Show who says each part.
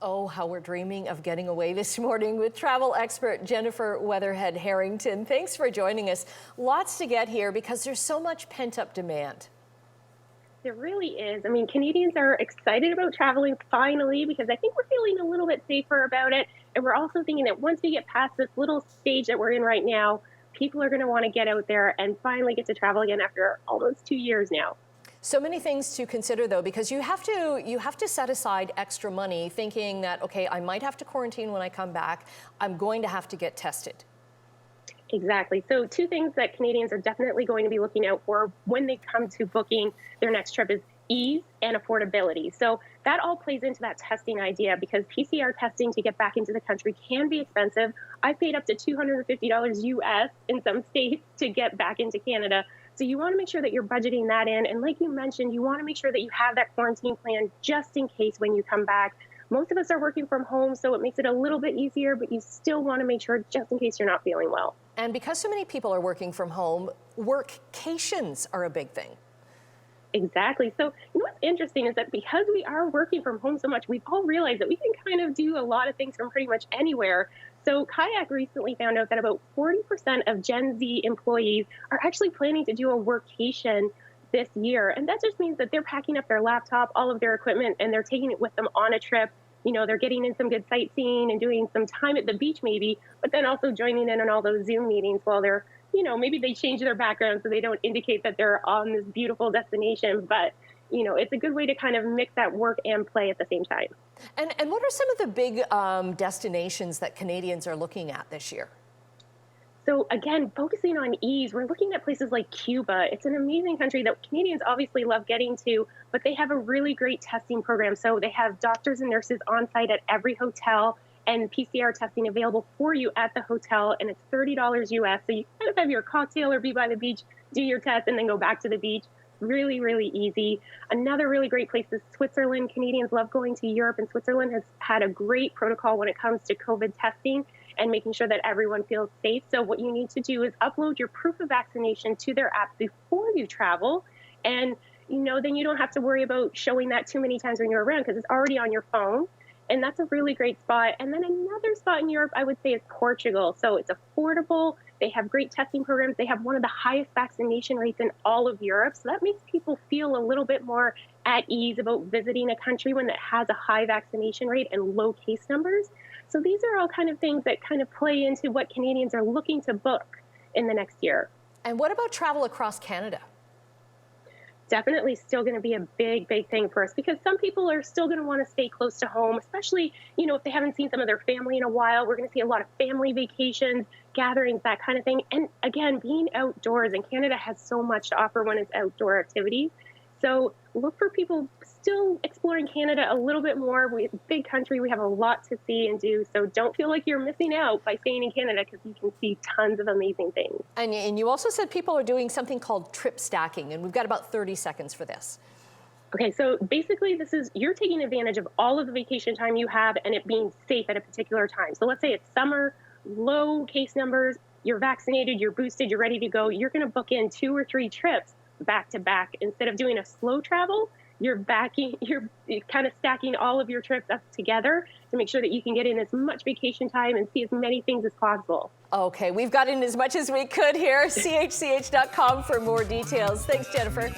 Speaker 1: Oh, how we're dreaming of getting away this morning with travel expert Jennifer Weatherhead Harrington. Thanks for joining us. Lots to get here because there's so much pent-up demand.
Speaker 2: There really is. I mean, Canadians are excited about traveling finally because I think we're feeling a little bit safer about it. And we're also thinking that once we get past this little stage that we're in right now, people are going to want to get out there and finally get to travel again after almost 2 years now.
Speaker 1: So many things to consider, though, because you have to set aside extra money thinking that, okay, I might have to quarantine when I come back. I'm going to have to get tested.
Speaker 2: Exactly. So two things that Canadians are definitely going to be looking out for when they come to booking their next trip is ease and affordability. So that all plays into that testing idea because PCR testing to get back into the country can be expensive. I paid up to $250 US in some states to get back into Canada. So you want to make sure that you're budgeting that in. And like you mentioned, you want to make sure that you have that quarantine plan just in case when you come back. Most of us are working from home, so it makes it a little bit easier, but you still want to make sure just in case you're not feeling well.
Speaker 1: And because so many people are working from home, workcations are a big thing.
Speaker 2: Exactly. So what's interesting is that because we are working from home so much, we've all realized that we can kind of do a lot of things from pretty much anywhere. So Kayak recently found out that about 40% of Gen Z employees are actually planning to do a workcation this year. And that just means that they're packing up their laptop, all of their equipment, and they're taking it with them on a trip. You know, they're getting in some good sightseeing and doing some time at the beach maybe, but then also joining in on all those Zoom meetings while they're, maybe they change their background so they don't indicate that they're on this beautiful destination. But, it's a good way to kind of mix that work and play at the same time.
Speaker 1: And what are some of the big destinations that Canadians are looking at this year?
Speaker 2: So again, focusing on ease, we're looking at places like Cuba. It's an amazing country that Canadians obviously love getting to, but they have a really great testing program. So they have doctors and nurses on site at every hotel and PCR testing available for you at the hotel, and it's $30 US. So you kind of have your cocktail or be by the beach, do your test, and then go back to the beach. Really, really easy. Another really great place is Switzerland. Canadians love going to Europe, and Switzerland has had a great protocol when it comes to COVID testing and making sure that everyone feels safe. So what you need to do is upload your proof of vaccination to their app before you travel. And, then you don't have to worry about showing that too many times when you're around because it's already on your phone. And that's a really great spot. And then another spot in Europe, I would say, is Portugal. So it's affordable. They have great testing programs. They have one of the highest vaccination rates in all of Europe. So that makes people feel a little bit more at ease about visiting a country when it has a high vaccination rate and low case numbers. So these are all kind of things that kind of play into what Canadians are looking to book in the next year.
Speaker 1: And what about travel across Canada?
Speaker 2: Definitely still going to be a big, big thing for us because some people are still going to want to stay close to home, especially, if they haven't seen some of their family in a while. We're going to see a lot of family vacations, gatherings, that kind of thing. And again, being outdoors, and Canada has so much to offer when it's outdoor activities. So look for people still exploring Canada a little bit more. We're a big country. We have a lot to see and do. So don't feel like you're missing out by staying in Canada because you can see tons of amazing things.
Speaker 1: And you also said people are doing something called trip stacking, and we've got about 30 seconds for this.
Speaker 2: Okay, so basically you're taking advantage of all of the vacation time you have and it being safe at a particular time. So let's say it's summer, low case numbers, you're vaccinated, you're boosted, you're ready to go. You're going to book in 2 or 3 trips back to back. Instead of doing a slow travel, you're kind of stacking all of your trips up together to make sure that you can get in as much vacation time and see as many things as possible.
Speaker 1: Okay, we've got in as much as we could here. chch.com for more details. Thanks, Jennifer.